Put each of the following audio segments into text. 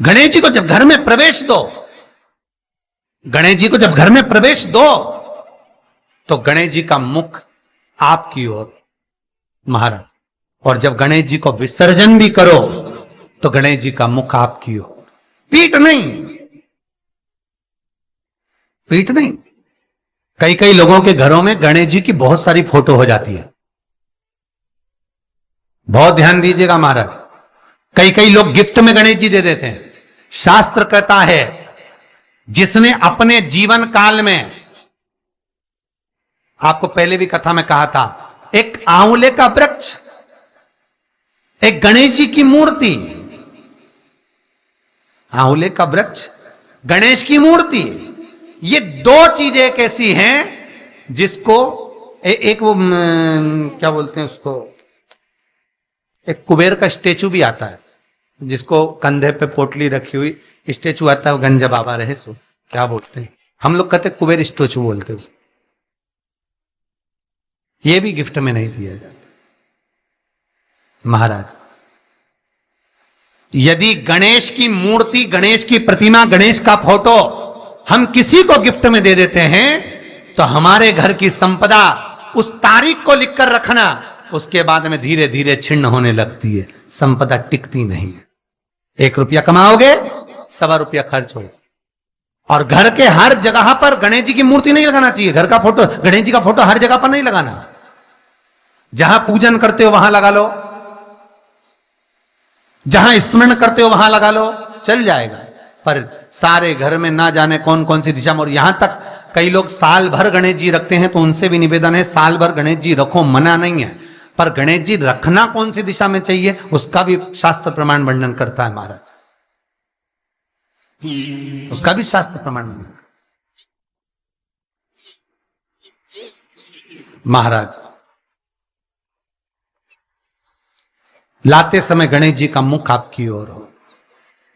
गणेश जी को जब घर में प्रवेश दो, गणेश जी को जब घर में प्रवेश दो तो गणेश जी का मुख आपकी ओर महाराज, और जब गणेश जी को विसर्जन भी करो तो गणेश जी का मुख आपकी ओर, पीठ नहीं, पीठ नहीं। कई कई लोगों के घरों में गणेश जी की बहुत सारी फोटो हो जाती है, बहुत ध्यान दीजिएगा महाराज। कई कई लोग गिफ्ट में गणेश जी दे देते हैं। शास्त्र कहता है जिसने अपने जीवन काल में, आपको पहले भी कथा में कहा था, एक आंवले का वृक्ष, एक गणेश जी की मूर्ति, आंवले का वृक्ष, गणेश की मूर्ति, ये दो चीजें एक ऐसी हैं जिसको एक वो क्या बोलते हैं उसको, एक कुबेर का स्टेचू भी आता है जिसको कंधे पे पोटली रखी हुई स्टेचू आता है, वो गंजा बाबा रहे सो, क्या बोलते हैं हम लोग, कहते कुबेर स्टेचू बोलते हैं उसको। ये भी गिफ्ट में नहीं दिया जाता महाराज। यदि गणेश की मूर्ति, गणेश की प्रतिमा, गणेश का फोटो हम किसी को गिफ्ट में दे देते हैं तो हमारे घर की संपदा, उस तारीख को लिखकर रखना, उसके बाद में धीरे धीरे छिन्न होने लगती है, संपदा टिकती नहीं है। 1 रुपया कमाओगे, 1.25 रुपया खर्च होगा। और घर के हर जगह पर गणेश जी की मूर्ति नहीं लगाना चाहिए, घर का फोटो, गणेश जी का फोटो हर जगह पर नहीं लगाना। जहां पूजन करते हो वहां लगा लो, जहां स्मरण करते हो वहां लगा लो, चल जाएगा। पर सारे घर में ना जाने कौन कौन सी दिशा में, और यहां तक कई लोग साल भर गणेश जी रखते हैं, तो उनसे भी निवेदन है साल भर गणेश जी रखो, मना नहीं है, पर गणेश जी रखना कौन सी दिशा में चाहिए उसका भी शास्त्र प्रमाण वर्णन करता है महाराज, उसका भी शास्त्र प्रमाण महाराज। लाते समय गणेश जी का मुख आपकी ओर हो।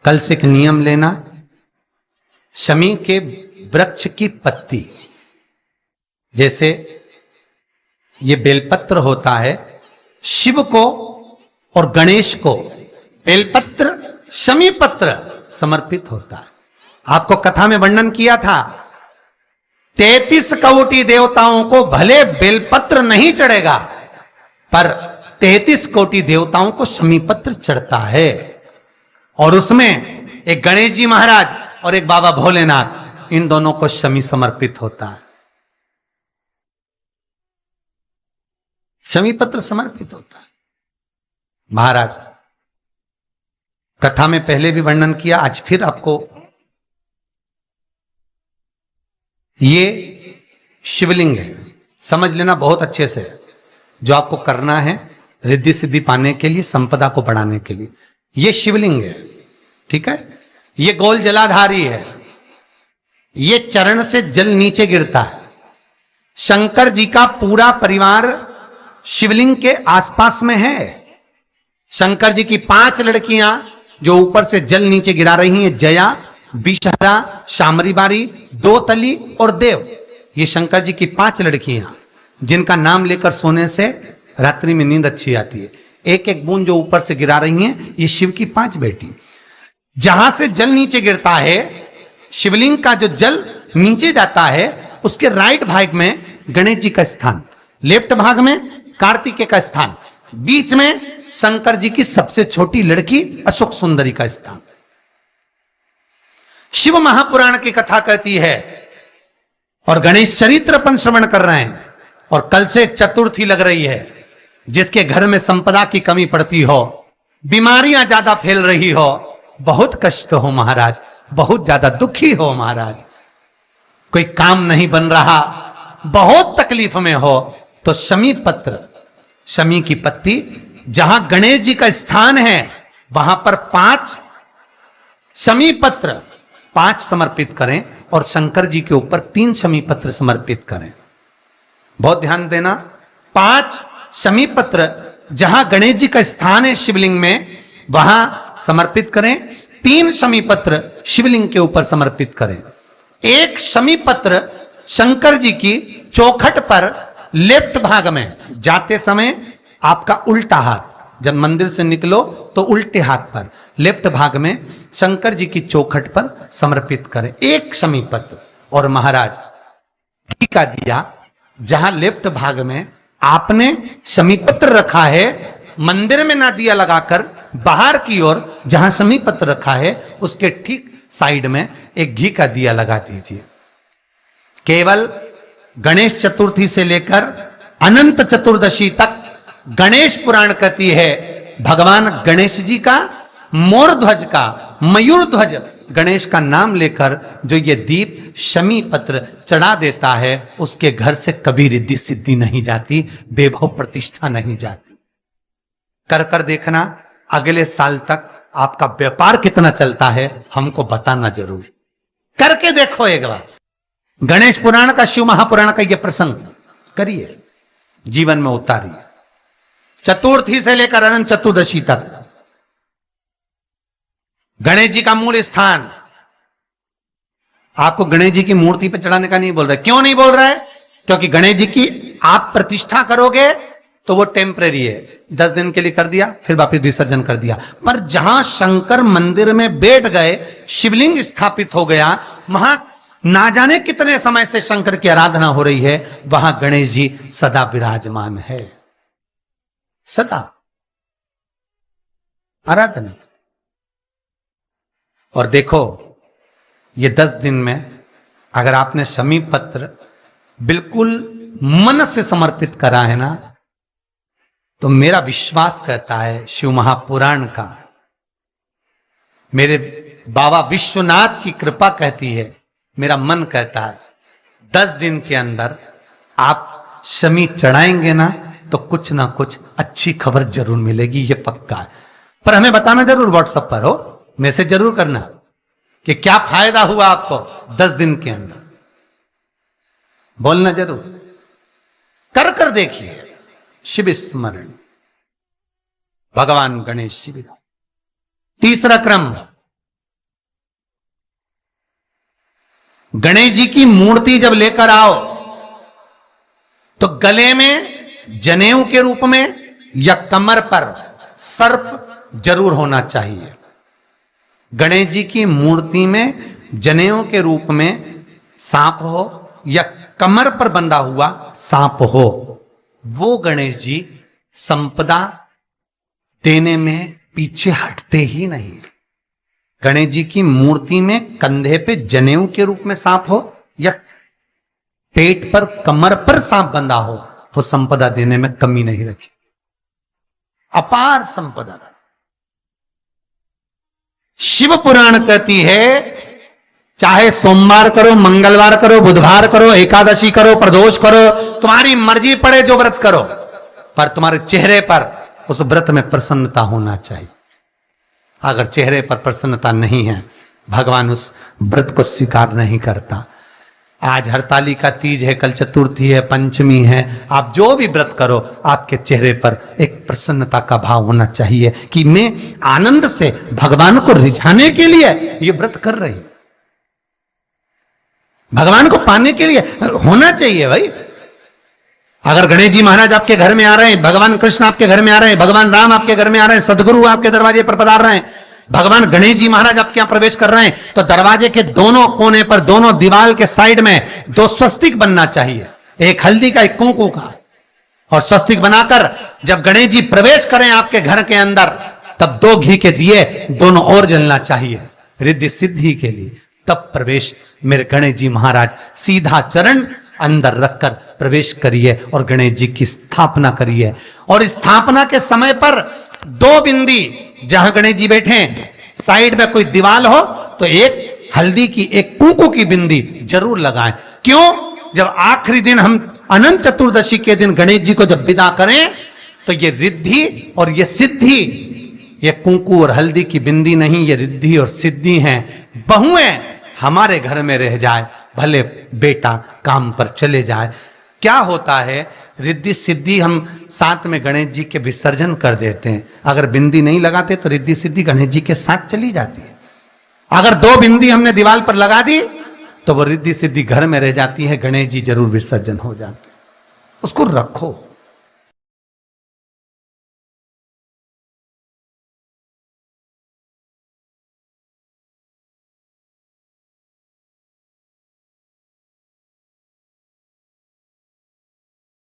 कल से एक नियम लेना, शमी के वृक्ष की पत्ती, जैसे ये बेलपत्र होता है, शिव को और गणेश को बेलपत्र, शमी पत्र समर्पित होता है। आपको कथा में वर्णन किया था, 33 कोटि देवताओं को भले बेलपत्र नहीं चढ़ेगा, पर 33 कोटि देवताओं को शमी पत्र चढ़ता है। और उसमें एक गणेश जी महाराज और एक बाबा भोलेनाथ, इन दोनों को शमी समर्पित होता है, शमी पत्र समर्पित होता है महाराज। कथा में पहले भी वर्णन किया, आज फिर आपको, ये शिवलिंग है, समझ लेना बहुत अच्छे से, जो आपको करना है रिद्धि सिद्धि पाने के लिए, संपदा को बढ़ाने के लिए। ये शिवलिंग है, ठीक है। ये गोल जलाधारी है, ये चरण से जल नीचे गिरता है। शंकर जी का पूरा परिवार शिवलिंग के आसपास में है। शंकर जी की 5 लड़कियां जो ऊपर से जल नीचे गिरा रही हैं, जया, विषहरा, शामरी बारी, 2 तली और देव, ये शंकर जी की 5 लड़कियां जिनका नाम लेकर सोने से रात्रि में नींद अच्छी आती है। एक एक बूंद जो ऊपर से गिरा रही हैं, ये शिव की 5 बेटी। जहां से जल नीचे गिरता है, शिवलिंग का जो जल नीचे जाता है, उसके राइट भाग में गणेश जी का स्थान, लेफ्ट भाग में कार्तिकेय का स्थान, बीच में शंकर जी की सबसे छोटी लड़की अशोक सुंदरी का स्थान। शिव महापुराण की कथा कहती है, और गणेश चरित्र अपन श्रवण कर रहे हैं, और कल से चतुर्थी लग रही है। जिसके घर में संपदा की कमी पड़ती हो, बीमारियां ज्यादा फैल रही हो, बहुत कष्ट हो महाराज, बहुत ज्यादा दुखी हो महाराज, कोई काम नहीं बन रहा, बहुत तकलीफ में हो, तो शमी पत्र, शमी की पत्ती, जहां गणेश जी का स्थान है वहां पर 5 शमी पत्र 5 समर्पित करें, और शंकर जी के ऊपर 3 शमी पत्र समर्पित करें। बहुत ध्यान देना, 5 शमी पत्र जहां गणेश जी का स्थान है शिवलिंग में, वहां समर्पित करें। 3 शमी पत्र शिवलिंग के ऊपर समर्पित करें। 1 शमी पत्र शंकर जी की चौखट पर लेफ्ट भाग में, जाते समय आपका उल्टा हाथ, जब मंदिर से निकलो तो उल्टे हाथ पर लेफ्ट भाग में शंकर जी की चौखट पर समर्पित करें, एक शमी पत्र। और महाराज घी का दिया जहां लेफ्ट भाग में आपने शमी पत्र रखा है, मंदिर में ना दिया लगाकर बाहर की ओर जहां शमी पत्र रखा है उसके ठीक साइड में एक घी का दिया लगा दीजिए। केवल गणेश चतुर्थी से लेकर अनंत चतुर्दशी तक गणेश पुराण कहती है भगवान गणेश जी का मोर ध्वज का मयूर ध्वज गणेश का नाम लेकर जो ये दीप शमी पत्र चढ़ा देता है उसके घर से कभी रिद्धि सिद्धि नहीं जाती, वैभव प्रतिष्ठा नहीं जाती। कर कर देखना, अगले साल तक आपका व्यापार कितना चलता है हमको बताना जरूर, करके देखो एक बार। गणेश पुराण का, शिव महापुराण का यह प्रसंग करिए, जीवन में उतारिए। चतुर्थी से लेकर अनंत चतुर्दशी तक गणेश जी का मूल स्थान। आपको गणेश जी की मूर्ति पर चढ़ाने का नहीं बोल रहा है। क्यों नहीं बोल रहा है? क्योंकि गणेश जी की आप प्रतिष्ठा करोगे तो वो टेम्परेरी है, 10 दिन के लिए कर दिया फिर वापस विसर्जन कर दिया। पर जहां शंकर मंदिर में बैठ गए, शिवलिंग स्थापित हो गया, वहां ना जाने कितने समय से शंकर की आराधना हो रही है, वहां गणेश जी सदा विराजमान है, सदा आराधना। और देखो ये 10 दिन में अगर आपने शमी पत्र बिल्कुल मन से समर्पित करा है ना, तो मेरा विश्वास कहता है शिव महापुराण का, मेरे बाबा विश्वनाथ की कृपा कहती है, मेरा मन कहता है 10 दिन के अंदर आप शमी चढ़ाएंगे ना तो कुछ ना कुछ अच्छी खबर जरूर मिलेगी, ये पक्का है। पर हमें बताना जरूर, व्हाट्सएप पर हो, मैसेज जरूर करना कि क्या फायदा हुआ आपको 10 दिन के अंदर, बोलना जरूर, कर कर देखिए। शिव स्मरण, भगवान गणेश शिव। तीसरा क्रम, गणेश जी की मूर्ति जब लेकर आओ तो गले में जनेऊ के रूप में या कमर पर सर्प जरूर होना चाहिए। गणेश जी की मूर्ति में जनेऊ के रूप में सांप हो या कमर पर बंधा हुआ सांप हो, वो गणेश जी संपदा देने में पीछे हटते ही नहीं। गणेश जी की मूर्ति में कंधे पे जनेऊ के रूप में सांप हो या पेट पर कमर पर सांप बंधा हो, तो संपदा देने में कमी नहीं रखी, अपार संपदा। शिव पुराण कहती है चाहे सोमवार करो, मंगलवार करो, बुधवार करो, एकादशी करो, प्रदोष करो, तुम्हारी मर्जी पड़े जो व्रत करो, पर तुम्हारे चेहरे पर उस व्रत में प्रसन्नता होना चाहिए। अगर चेहरे पर प्रसन्नता नहीं है, भगवान उस व्रत को स्वीकार नहीं करता। आज हरतालिका तीज है, कल चतुर्थी है, पंचमी है, आप जो भी व्रत करो आपके चेहरे पर एक प्रसन्नता का भाव होना चाहिए कि मैं आनंद से भगवान को रिझाने के लिए ये व्रत कर रही, भगवान को पाने के लिए होना चाहिए भाई। अगर गणेश जी महाराज आपके घर में आ रहे हैं, भगवान कृष्ण आपके घर में आ रहे हैं, भगवान राम आपके घर में आ रहे हैं, सदगुरु आपके दरवाजे पर पधार रहे हैं, भगवान गणेश जी महाराज आपके यहां प्रवेश कर रहे हैं, तो दरवाजे के दोनों कोने पर, दोनों दीवार के साइड में 2 स्वस्तिक बनना चाहिए, एक हल्दी का, एक कुंकू का। और स्वस्तिक बनाकर जब गणेश जी प्रवेश करें आपके घर के अंदर, तब 2 घी के दिए दोनों ओर जलना चाहिए रिद्धि सिद्धि के लिए। तब प्रवेश मेरे गणेश जी महाराज सीधा चरण अंदर रखकर प्रवेश करिए और गणेश जी की स्थापना करिए। और स्थापना के समय पर 2 बिंदी, जहां गणेश जी बैठे साइड में कोई दीवार हो तो एक हल्दी की, एक कुंकू की बिंदी जरूर लगाएं। क्यों? जब आखिरी दिन हम अनंत चतुर्दशी के दिन गणेश जी को जब विदा करें तो ये रिद्धि और ये सिद्धि, ये कुंकू और हल्दी की बिंदी नहीं, ये रिद्धि और सिद्धि हैं। बहुएं हमारे घर में रह जाए, भले बेटा काम पर चले जाए। क्या होता है, रिद्धि सिद्धि हम साथ में गणेश जी के विसर्जन कर देते हैं। अगर बिंदी नहीं लगाते तो रिद्धि सिद्धि गणेश जी के साथ चली जाती है। अगर 2 बिंदी हमने दीवार पर लगा दी तो वो रिद्धि सिद्धि घर में रह जाती है, गणेश जी जरूर विसर्जन हो जाते हैं। उसको रखो।